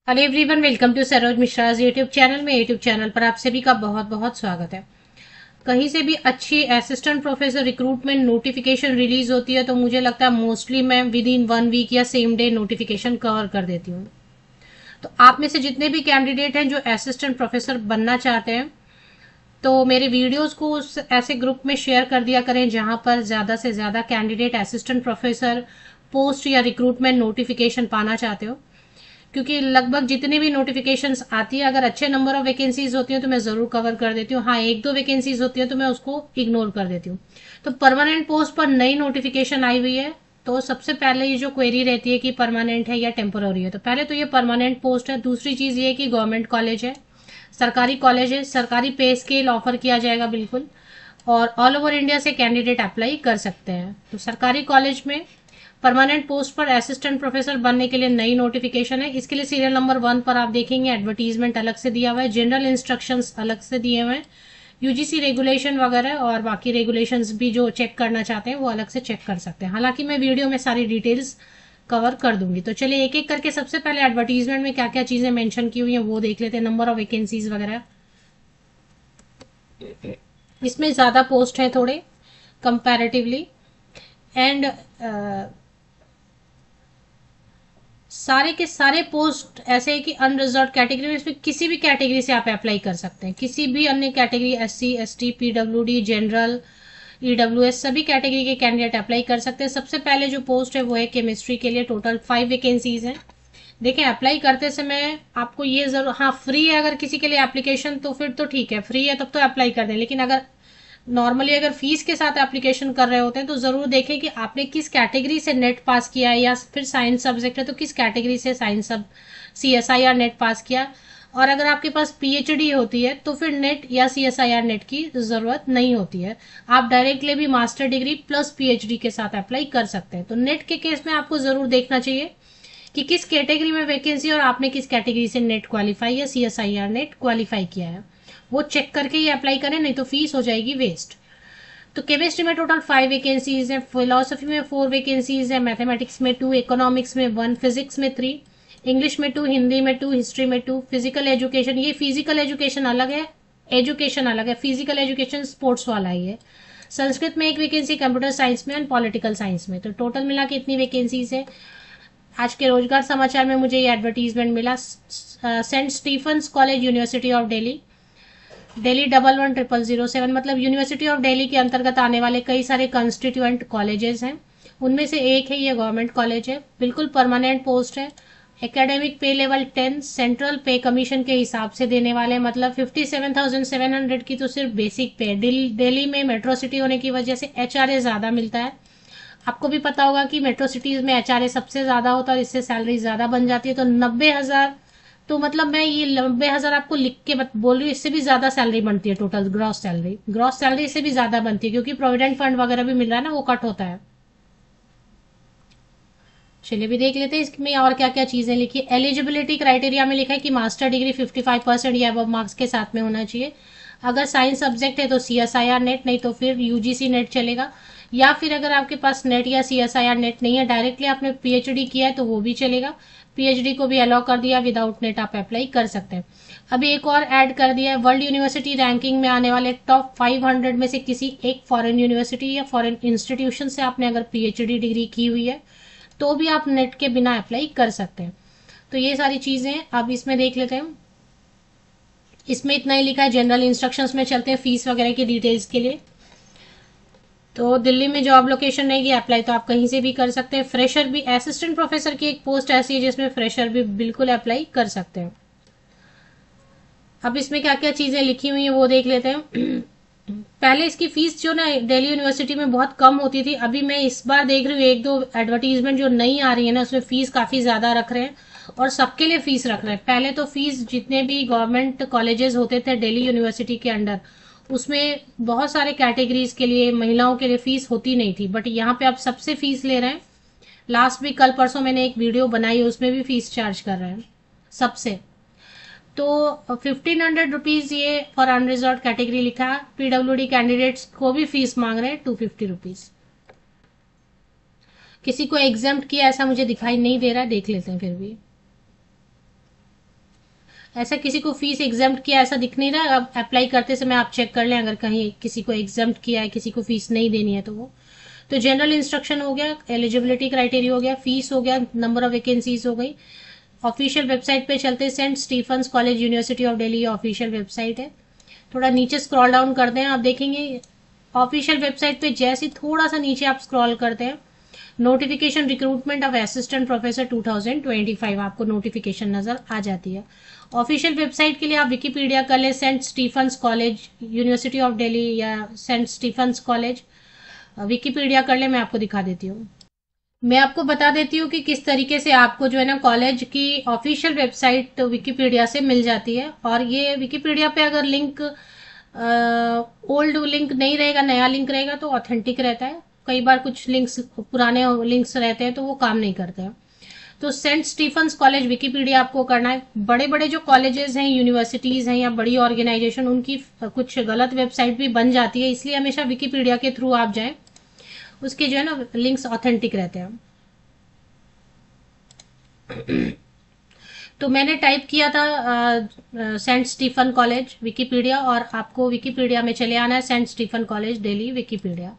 Hello everyone, welcome to Saroj Mishra YouTube channel में। YouTube channel पर आप सभी का बहुत बहुत स्वागत है। कहीं से भी अच्छी assistant professor recruitment notification release होती है तो मुझे लगता है मोस्टली मैं विद इन 1 वीक या सेम डे नोटिफिकेशन कवर कर देती हूँ। तो आप में से जितने भी कैंडिडेट हैं जो असिस्टेंट प्रोफेसर बनना चाहते हैं तो मेरे वीडियोस को उस ऐसे ग्रुप में शेयर कर दिया करें जहां पर ज्यादा से ज्यादा कैंडिडेट असिस्टेंट प्रोफेसर पोस्ट या रिक्रूटमेंट नोटिफिकेशन पाना चाहते हो, क्योंकि लगभग जितनी भी नोटिफिकेशंस आती है अगर अच्छे नंबर ऑफ वैकेंसीज होती हैं तो मैं जरूर कवर कर देती हूँ। हाँ, एक दो वैकेंसीज होती है तो मैं उसको इग्नोर कर देती हूँ। तो परमानेंट पोस्ट पर नई नोटिफिकेशन आई हुई है तो सबसे पहले ये जो क्वेरी रहती है कि परमानेंट है या टेम्पोररी है, तो पहले तो ये परमानेंट पोस्ट है। दूसरी चीज ये कि गवर्नमेंट कॉलेज है, सरकारी कॉलेज है, सरकारी पे स्केल ऑफर किया जाएगा बिल्कुल, और ऑल ओवर इंडिया से कैंडिडेट अप्लाई कर सकते हैं। तो सरकारी कॉलेज में परमानेंट पोस्ट पर असिस्टेंट प्रोफेसर बनने के लिए नई नोटिफिकेशन है। इसके लिए सीरियल नंबर 1 पर आप देखेंगे एडवर्टीजमेंट अलग से दिया हुआ है, जनरल इंस्ट्रक्शंस अलग से दिए हुए हैं, यूजीसी रेगुलेशन वगैरह और बाकी रेगुलेशंस भी जो चेक करना चाहते हैं वो अलग से चेक कर सकते हैं। हालांकि मैं वीडियो में सारी डिटेल्स कवर कर दूंगी। तो चलिए एक एक करके सबसे पहले एडवर्टीजमेंट में क्या क्या चीजें मेंशन की हुई हैं वो देख लेते हैं, नंबर ऑफ वैकेंसीज वगैरह। इसमें ज्यादा पोस्ट है थोड़े कंपैरेटिवली, एंड सारे के सारे पोस्ट ऐसे है कि अनरिजर्व कैटेगरी में, इसमें किसी भी कैटेगरी से आप अप्लाई कर सकते हैं, किसी भी अन्य category, SC ST PWD general EWS सभी कैटेगरी के कैंडिडेट अप्लाई कर सकते हैं। सबसे पहले जो पोस्ट है वो है केमिस्ट्री के लिए, टोटल 5 वैकेंसीज हैं। देखें, अप्लाई करते समय आपको ये जरूर, हाँ फ्री है अगर किसी के लिए एप्लीकेशन तो फिर तो ठीक है, फ्री है तब तो अप्लाई कर दें। लेकिन अगर नॉर्मली अगर फीस के साथ एप्लीकेशन कर रहे होते हैं तो जरूर देखें कि आपने किस कैटेगरी से नेट पास किया है, या फिर साइंस सब्जेक्ट है तो किस कैटेगरी से साइंस सब CSIR नेट पास किया। और अगर आपके पास पीएचडी होती है तो फिर नेट या CSIR नेट की जरूरत नहीं होती है, आप डायरेक्टली भी मास्टर डिग्री प्लस पीएचडी के साथ अप्लाई कर सकते हैं। तो नेट के केस में आपको जरूर देखना चाहिए कि किस कैटेगरी में वैकेंसी और आपने किस कैटेगरी से नेट क्वालिफाई या CSIR नेट क्वालिफाई किया है, वो चेक करके ही अप्लाई करें, नहीं तो फीस हो जाएगी वेस्ट। तो केमिस्ट्री में टोटल 5 वैकेंसीज हैं, फिलोसफी में 4 वैकेंसीज हैं, मैथमेटिक्स में 2, इकोनॉमिक्स में 1, फिजिक्स में 3, इंग्लिश में 2, हिंदी में 2, हिस्ट्री में 2, फिजिकल एजुकेशन, ये फिजिकल एजुकेशन अलग है, फिजिकल एजुकेशन स्पोर्ट्स वाला ही है। संस्कृत में 1 वैकेंसी, कंप्यूटर साइंस में एंड पॉलिटिकल साइंस में। तो टोटल मिला के इतनी वैकेंसीज है। आज के रोजगार समाचार में मुझे ये एडवर्टीजमेंट मिला, Saint Stephen's college, university of Delhi, Delhi 110007, मतलब यूनिवर्सिटी ऑफ दिल्ली के अंतर्गत आने वाले कई सारे कंस्टिट्यूएंट कॉलेजेस हैं, उनमें से एक है ये गवर्नमेंट कॉलेज है, बिल्कुल परमानेंट पोस्ट है। एकेडमिक पे लेवल 10 सेंट्रल पे कमीशन के हिसाब से देने वाले, मतलब 57,700 की तो सिर्फ बेसिक पे। दिल्ली में मेट्रो सिटी होने की वजह से HRA ज्यादा मिलता है। आपको भी पता होगा कि मेट्रो सिटीज में HRA सबसे ज्यादा होता है, इससे सैलरी ज्यादा बन जाती है। तो 90,000, तो मतलब मैं ये 90,000 आपको लिख के बोल रही हूँ, इससे भी ज्यादा सैलरी बनती है। टोटल ग्रॉस सैलरी इससे भी ज्यादा बनती है, क्योंकि प्रोविडेंट फंड वगैरह भी मिल रहा है ना, वो कट होता है। चलिए भी देख लेते हैं इसमें और क्या क्या चीजें लिखी। एलिजिबिलिटी क्राइटेरिया में लिखा है कि मास्टर डिग्री 55% या अब मार्क्स के साथ में होना चाहिए। अगर साइंस सब्जेक्ट है तो CSIR नेट, नहीं तो फिर UGC नेट चलेगा। या फिर अगर आपके पास नेट या CSIR नेट नहीं है, डायरेक्टली आपने PhD किया है तो वो भी चलेगा। PhD को भी अलाउ कर दिया, विदाउट नेट आप अप्लाई कर सकते हैं। अभी एक और ऐड कर दिया है, वर्ल्ड यूनिवर्सिटी रैंकिंग में आने वाले टॉप 500 में से किसी एक फॉरेन यूनिवर्सिटी या फॉरेन इंस्टीट्यूशन से आपने अगर PhD डिग्री की हुई है तो भी आप नेट के बिना अप्लाई कर सकते हैं। तो ये सारी चीजें अब इसमें देख लेते हैं। इसमें इतना ही लिखा है। जनरल इंस्ट्रक्शंस में चलते हैं फीस वगैरह की डिटेल्स के लिए। तो दिल्ली में जॉब लोकेशन रहेगी, अप्लाई तो आप कहीं से भी कर सकते हैं। फ्रेशर भी, असिस्टेंट प्रोफेसर की एक पोस्ट ऐसी है जिसमें फ्रेशर भी बिल्कुल अप्लाई कर सकते हैं। अब इसमें क्या क्या चीजें लिखी हुई है वो देख लेते हैं। पहले इसकी फीस जो ना दिल्ली यूनिवर्सिटी में बहुत कम होती थी, अभी मैं इस बार देख रही हूँ एक दो एडवर्टीजमेंट जो नई आ रही है ना उसमें फीस काफी ज्यादा रख रहे हैं, और सबके लिए फीस रख रहे हैं। पहले तो फीस जितने भी गवर्नमेंट कॉलेजेस होते थे दिल्ली यूनिवर्सिटी के अंडर, उसमें बहुत सारे कैटेगरीज के लिए, महिलाओं के लिए फीस होती नहीं थी, बट यहाँ पे आप सबसे फीस ले रहे हैं। लास्ट भी कल परसों मैंने एक वीडियो बनाई है, उसमें भी फीस चार्ज कर रहे हैं सबसे। तो 1500 रुपीज ये फॉर अनरिजर्व कैटेगरी लिखा है। PWD कैंडिडेट्स को भी फीस मांग रहे हैं 250 रुपीज। किसी को एग्जाम्प्ट किया ऐसा मुझे दिखाई नहीं दे रहा है, देख लेते हैं फिर भी। ऐसा किसी को फीस एग्जाम्प्ट किया ऐसा दिख नहीं रहा। अब अप्लाई करते समय आप चेक कर लें, अगर कहीं किसी को एग्जाम्प्ट किया है, किसी को फीस नहीं देनी है तो वो। तो जनरल इंस्ट्रक्शन हो गया, एलिजिबिलिटी क्राइटेरिया हो गया, फीस हो गया, नंबर ऑफ वैकेंसीज हो गई। ऑफिशियल वेबसाइट पे चलते हैं, Saint Stephen's college university of Delhi official website है। थोड़ा नीचे स्क्रॉल डाउन करते हैं, आप देखेंगे ऑफिशियल वेबसाइट पे जैसे थोड़ा सा नीचे आप स्क्रॉल करते हैं, notification recruitment of assistant professor 2025 आपको नोटिफिकेशन नजर आ जाती है। ऑफिशियल वेबसाइट के लिए आप विकिपीडिया कर ले, Saint Stephen's college university of Delhi या सेंट स्टीफन्स कॉलेज विकिपीडिया कर ले। मैं आपको दिखा देती हूँ, मैं आपको बता देती हूँ कि किस तरीके से आपको जो है ना कॉलेज की ऑफिशियल वेबसाइट विकिपीडिया से मिल जाती है। और ये विकिपीडिया पे अगर लिंक ओल्ड लिंक नहीं रहेगा, नया लिंक रहेगा तो ऑथेंटिक रहता है। कई बार कुछ लिंक्स पुराने लिंक्स रहते हैं तो वो काम नहीं करते हैं। तो सेंट स्टीफन्स कॉलेज विकिपीडिया आपको करना है। बड़े बड़े जो कॉलेजेस हैं, यूनिवर्सिटीज हैं या बड़ी ऑर्गेनाइजेशन, उनकी कुछ गलत वेबसाइट भी बन जाती है, इसलिए हमेशा विकिपीडिया के थ्रू आप जाएं, उसके जो है ना लिंक्स ऑथेंटिक रहते हैं। तो मैंने टाइप किया था सेंट स्टीफन कॉलेज विकिपीडिया, और आपको विकिपीडिया में चले आना है, Saint Stephen college Delhi Wikipedia.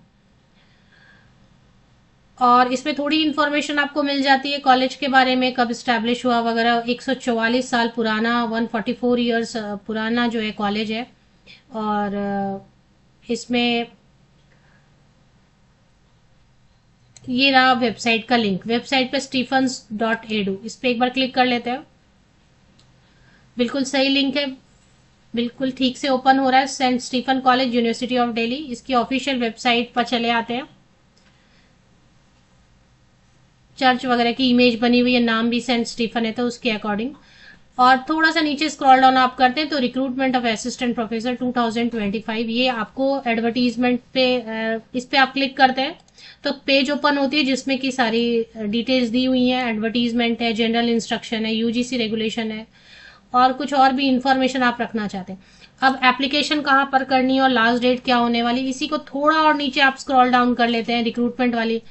और इसमें थोड़ी इन्फॉर्मेशन आपको मिल जाती है कॉलेज के बारे में, कब स्टैब्लिश हुआ वगैरह। 144 साल पुराना, 144 ईयर्स पुराना जो है कॉलेज है। और इसमें ये रहा वेबसाइट का लिंक, वेबसाइट पे stephens.edu, इस पे एक बार क्लिक कर लेते हैं। बिल्कुल सही लिंक है, बिल्कुल ठीक से ओपन हो रहा है। Saint Stephen college university of Delhi, इसकी ऑफिशियल वेबसाइट पर चले आते हैं। चर्च वगैरह की इमेज बनी हुई है, नाम भी सेंट स्टीफन है तो उसके अकॉर्डिंग। और थोड़ा सा नीचे स्क्रॉल डाउन आप करते हैं तो रिक्रूटमेंट ऑफ असिस्टेंट प्रोफेसर 2025, ये आपको एडवर्टीजमेंट पे, इस पे आप क्लिक करते हैं तो पेज ओपन होती है जिसमें की सारी डिटेल्स दी हुई हैं। एडवर्टीजमेंट है, जनरल इंस्ट्रक्शन है, यूजीसी रेगुलेशन है, और कुछ और भी इंफॉर्मेशन आप रखना चाहते हैं। अब एप्लीकेशन कहाँ पर करनी है और लास्ट डेट क्या होने वाली, इसी को थोड़ा और नीचे आप स्क्रॉल डाउन कर लेते हैं, रिक्रूटमेंट वाली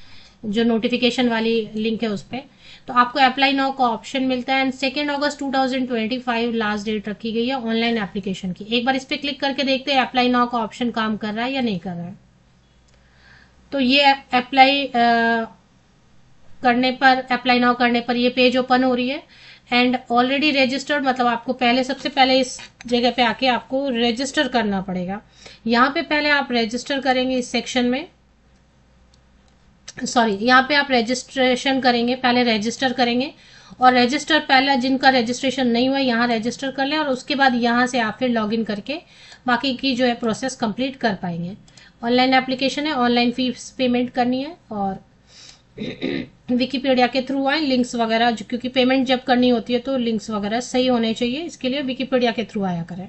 जो नोटिफिकेशन वाली लिंक है उस पर, तो आपको अप्लाई नाउ का ऑप्शन मिलता है। एंड 2 अगस्त 2025 लास्ट डेट रखी गई है ऑनलाइन एप्लीकेशन की। एक बार इस पर क्लिक करके देखते हैं अप्लाई नाउ का ऑप्शन काम कर रहा है या नहीं कर रहा है। तो ये अप्लाई नाउ करने पर ये पेज ओपन हो रही है। एंड ऑलरेडी रजिस्टर्ड, मतलब आपको पहले, सबसे पहले इस जगह पे आके आपको रजिस्टर करना पड़ेगा। यहाँ पे पहले आप रजिस्टर करेंगे इस सेक्शन में, सॉरी यहाँ पे आप रजिस्ट्रेशन करेंगे, पहले रजिस्टर करेंगे। और रजिस्टर पहले जिनका रजिस्ट्रेशन नहीं हुआ यहाँ रजिस्टर कर लें, और उसके बाद यहाँ से आप फिर लॉगिन करके बाकी की जो है प्रोसेस कंप्लीट कर पाएंगे। ऑनलाइन एप्लीकेशन है, ऑनलाइन फीस पेमेंट करनी है, और विकिपीडिया के थ्रू आए। लिंक्स वगैरह क्योंकि पेमेंट जब करनी होती है तो लिंक्स वगैरह सही होने चाहिए, इसके लिए विकिपीडिया के थ्रू आया करें।